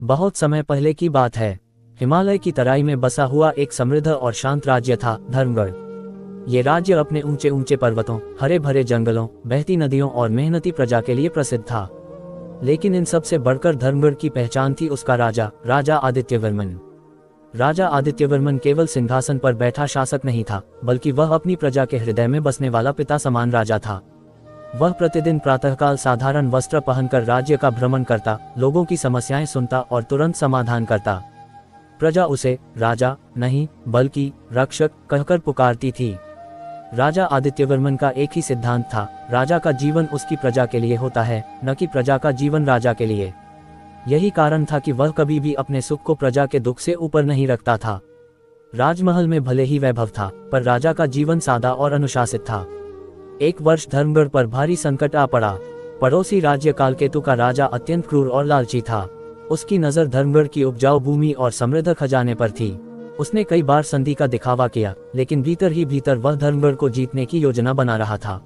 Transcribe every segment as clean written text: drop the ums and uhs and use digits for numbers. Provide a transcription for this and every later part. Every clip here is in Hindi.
बहुत समय पहले की बात है। हिमालय की तराई में बसा हुआ एक समृद्ध और शांत राज्य था, धर्मगढ़। ये राज्य अपने ऊंचे ऊंचे पर्वतों, हरे भरे जंगलों, बहती नदियों और मेहनती प्रजा के लिए प्रसिद्ध था। लेकिन इन सब से बढ़कर धर्मगढ़ की पहचान थी उसका राजा, राजा आदित्यवर्मन। राजा आदित्यवर्मन केवल सिंहासन पर बैठा शासक नहीं था, बल्कि वह अपनी प्रजा के हृदय में बसने वाला पिता समान राजा था। वह प्रतिदिन प्रातःकाल साधारण वस्त्र पहनकर राज्य का भ्रमण करता, लोगों की समस्याएं सुनता और तुरंत समाधान करता। प्रजा उसे राजा नहीं बल्कि रक्षक कहकर पुकारती थी। राजा आदित्यवर्मन का एक ही सिद्धांत था, राजा का जीवन उसकी प्रजा के लिए होता है, न कि प्रजा का जीवन राजा के लिए। यही कारण था कि वह कभी भी अपने सुख को प्रजा के दुख से ऊपर नहीं रखता था। राजमहल में भले ही वैभव था, पर राजा का जीवन सादा और अनुशासित था। एक वर्ष धर्मगढ़ पर भारी संकट आ पड़ा। पड़ोसी राज्य कालकेतु का राजा अत्यंत क्रूर और लालची था। उसकी नजर धर्मगढ़ की उपजाऊ भूमि और समृद्ध खजाने पर थी। उसने कई बार संधि का दिखावा किया, लेकिन भीतर ही भीतर वह धर्मगढ़ को जीतने की योजना बना रहा था।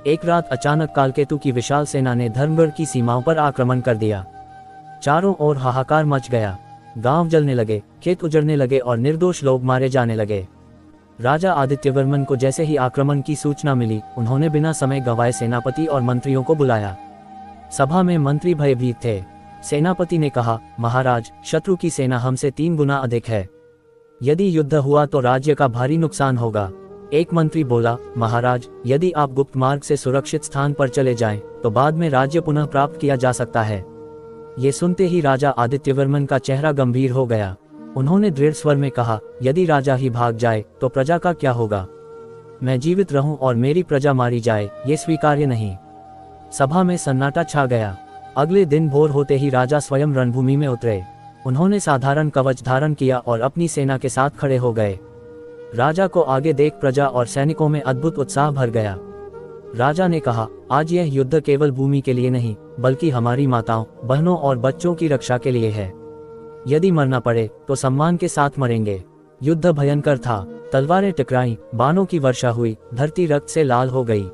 एक रात अचानक कालकेतु की विशाल सेना ने धर्मगढ़ की सीमाओं पर आक्रमण कर दिया। चारों ओर हाहाकार मच गया। गांव जलने लगे, खेत उजड़ने लगे और निर्दोष लोग मारे जाने लगे। राजा आदित्यवर्मन को जैसे ही आक्रमण की सूचना मिली, उन्होंने बिना समय गंवाए सेनापति और मंत्रियों को बुलाया। सभा में मंत्री भयभीत थे। सेनापति ने कहा, महाराज, शत्रु की सेना हमसे 3 गुना अधिक है। यदि युद्ध हुआ तो राज्य का भारी नुकसान होगा। एक मंत्री बोला, महाराज, यदि आप गुप्त मार्ग से सुरक्षित स्थान पर चले जाएं, तो बाद में राज्य पुनः प्राप्त किया जा सकता है। ये सुनते ही राजा आदित्यवर्मन का चेहरा गंभीर हो गया। उन्होंने दृढ़ स्वर में कहा, यदि राजा ही भाग जाए तो प्रजा का क्या होगा? मैं जीवित रहूं और मेरी प्रजा मारी जाए, ये स्वीकार्य नहीं। सभा में सन्नाटा छा गया। अगले दिन भोर होते ही राजा स्वयं रणभूमि में उतरे। उन्होंने साधारण कवच धारण किया और अपनी सेना के साथ खड़े हो गए। राजा को आगे देख प्रजा और सैनिकों में अद्भुत उत्साह भर गया। राजा ने कहा, आज यह युद्ध केवल भूमि के लिए नहीं, बल्कि हमारी माताओं, बहनों और बच्चों की रक्षा के लिए है। यदि मरना पड़े तो सम्मान के साथ मरेंगे। युद्ध भयंकर था। तलवारें टकराईं, बाणों की वर्षा हुई, धरती रक्त से लाल हो गई।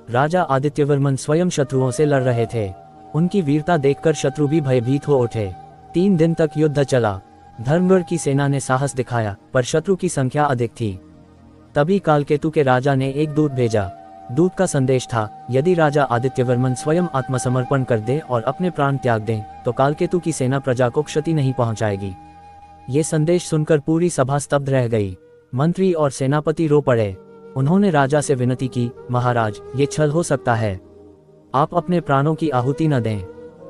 राजा आदित्यवर्मन स्वयं शत्रुओं से लड़ रहे थे। उनकी वीरता देखकर शत्रु भी भयभीत हो उठे। 3 दिन तक युद्ध चला। धर्मगढ़ की सेना ने साहस दिखाया, पर शत्रु की संख्या अधिक थी। तभी कालकेतु के राजा ने एक दूत भेजा। दूत का संदेश था, यदि राजा आदित्यवर्मन स्वयं आत्मसमर्पण कर दे और अपने प्राण त्याग दें, तो कालकेतु की सेना प्रजा को क्षति नहीं पहुंचाएगी। ये संदेश सुनकर पूरी सभा स्तब्ध रह गई। मंत्री और सेनापति रो पड़े। उन्होंने राजा से विनती की, महाराज, ये छल हो सकता है। आप अपने प्राणों की आहुति न दें।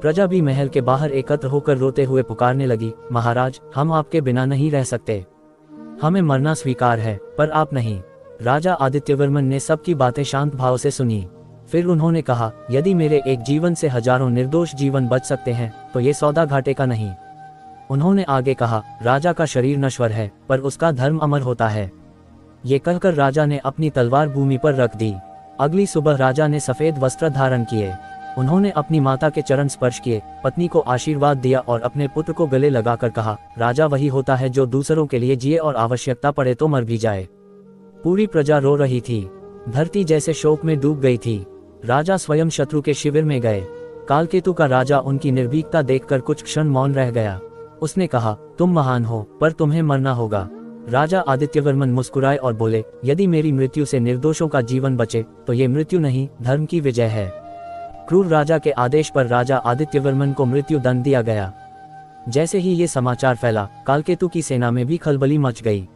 प्रजा भी महल के बाहर एकत्र होकर रोते हुए पुकारने लगी, महाराज, हम आपके बिना नहीं रह सकते। हमें मरना स्वीकार है, पर आप नहीं। राजा आदित्यवर्मन ने सबकी बातें शांत भाव से सुनी। फिर उन्होंने कहा, यदि मेरे एक जीवन से हजारों निर्दोष जीवन बच सकते हैं, तो ये सौदा घाटे का नहीं। उन्होंने आगे कहा, राजा का शरीर नश्वर है, पर उसका धर्म अमर होता है। ये कहकर राजा ने अपनी तलवार भूमि पर रख दी। अगली सुबह राजा ने सफेद वस्त्र धारण किए। उन्होंने अपनी माता के चरण स्पर्श किए, पत्नी को आशीर्वाद दिया और अपने पुत्र को गले लगाकर कहा, राजा वही होता है जो दूसरों के लिए जिए और आवश्यकता पड़े तो मर भी जाए। पूरी प्रजा रो रही थी। धरती जैसे शोक में डूब गई थी। राजा स्वयं शत्रु के शिविर में गए। कालकेतु का राजा उनकी निर्भीकता देखकर कुछ क्षण मौन रह गया। उसने कहा, तुम महान हो, पर तुम्हें मरना होगा। राजा आदित्यवर्मन मुस्कुराए और बोले, यदि मेरी मृत्यु से निर्दोषों का जीवन बचे, तो ये मृत्यु नहीं, धर्म की विजय है। क्रूर राजा के आदेश पर राजा आदित्यवर्मन को मृत्यु दंड दिया गया। जैसे ही ये समाचार फैला, कालकेतु की सेना में भी खलबली मच गई।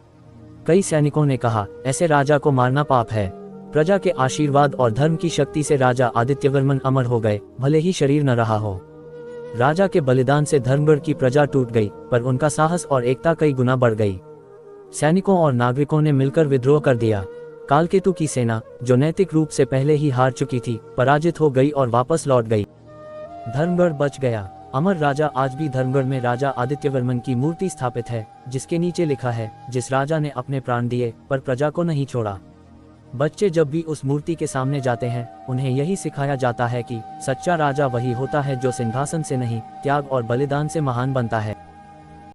कई सैनिकों ने कहा, ऐसे राजा को मारना पाप है। प्रजा के आशीर्वाद और धर्म की शक्ति से राजा आदित्यवर्मन अमर हो गए, भले ही शरीर न रहा हो। राजा के बलिदान से धर्मगढ़ की प्रजा टूट गई, पर उनका साहस और एकता कई गुना बढ़ गई। सैनिकों और नागरिकों ने मिलकर विद्रोह कर दिया। कालकेतु की सेना, जो नैतिक रूप से पहले ही हार चुकी थी, पराजित हो गई और वापस लौट गई। धर्मगढ़ बच गया। अमर राजा आज भी धर्मगढ़ में राजा आदित्यवर्मन की मूर्ति स्थापित है, जिसके नीचे लिखा है, जिस राजा ने अपने प्राण दिए पर प्रजा को नहीं छोड़ा। बच्चे जब भी उस मूर्ति के सामने जाते हैं, उन्हें यही सिखाया जाता है कि सच्चा राजा वही होता है जो सिंहासन से नहीं, त्याग और बलिदान से महान बनता है।